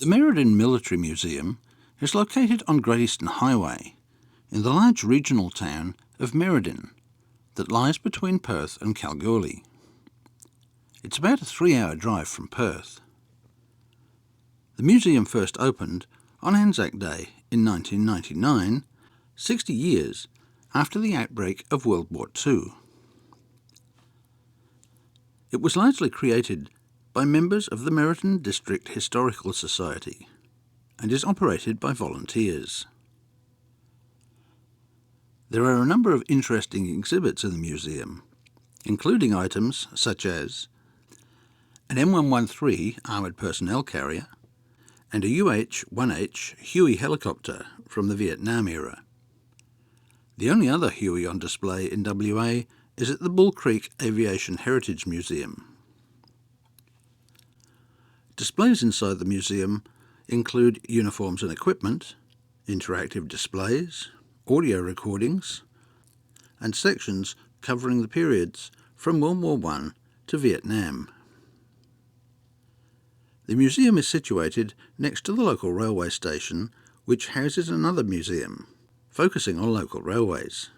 The Merredin Military Museum is located on Great Eastern Highway in the large regional town of Merredin that lies between Perth and Kalgoorlie. It's about a 3-hour drive from Perth. The museum first opened on ANZAC Day in 1999, 60 years after the outbreak of World War II. It was largely created by members of the Merredin District Historical Society and is operated by volunteers. There are a number of interesting exhibits in the museum, including items such as an M113 armoured personnel carrier and a UH-1H Huey helicopter from the Vietnam era. The only other Huey on display in WA is at the Bullcreek Aviation Heritage Museum. Displays inside the museum include uniforms and equipment, interactive displays, audio recordings, and sections covering the periods from World War I to Vietnam. The museum is situated next to the local railway station, which houses another museum, focusing on local railways.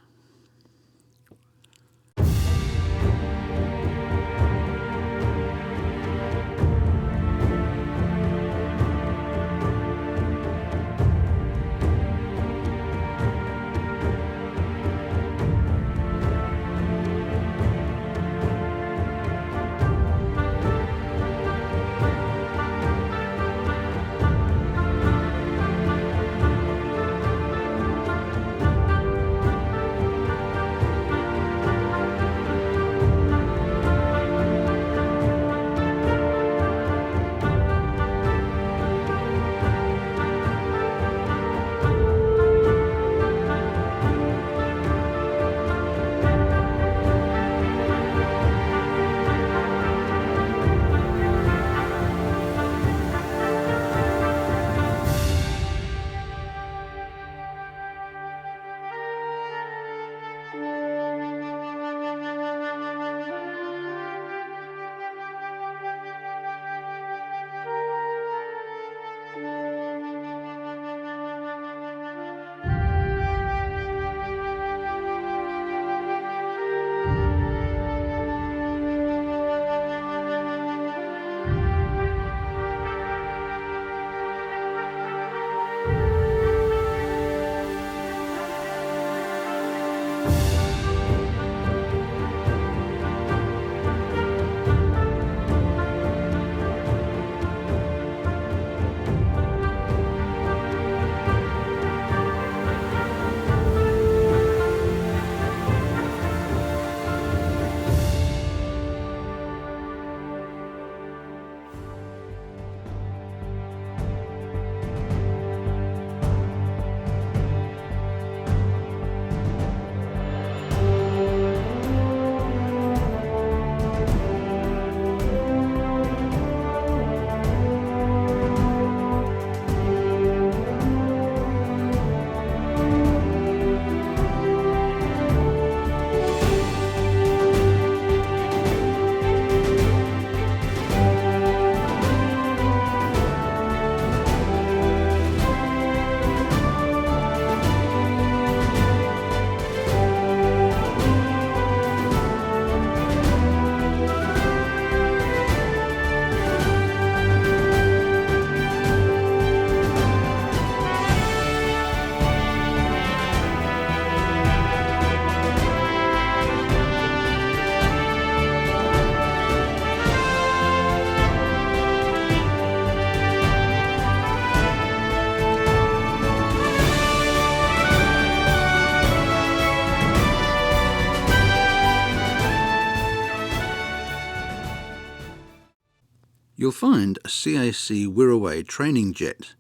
You'll find a CAC Wirraway training jet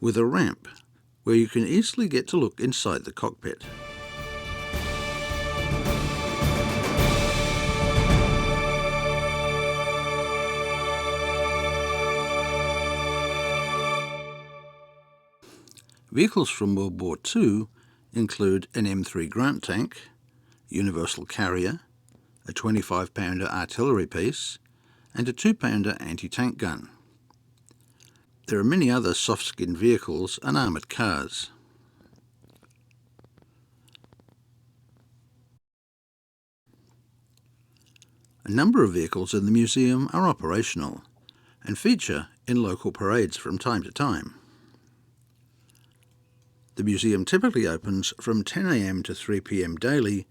with a ramp where you can easily get to look inside the cockpit. Vehicles from World War II include an M3 Grant tank, universal carrier, a 25-pounder artillery piece, and a 2-pounder anti-tank gun. There are many other soft-skinned vehicles and armoured cars. A number of vehicles in the museum are operational and feature in local parades from time to time. The museum typically opens from 10 a.m. to 3 p.m. daily,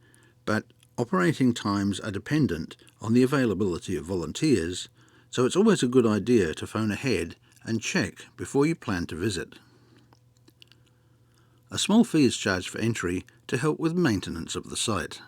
but operating times are dependent on the availability of volunteers, so it's always a good idea to phone ahead and check before you plan to visit. A small fee is charged for entry to help with maintenance of the site.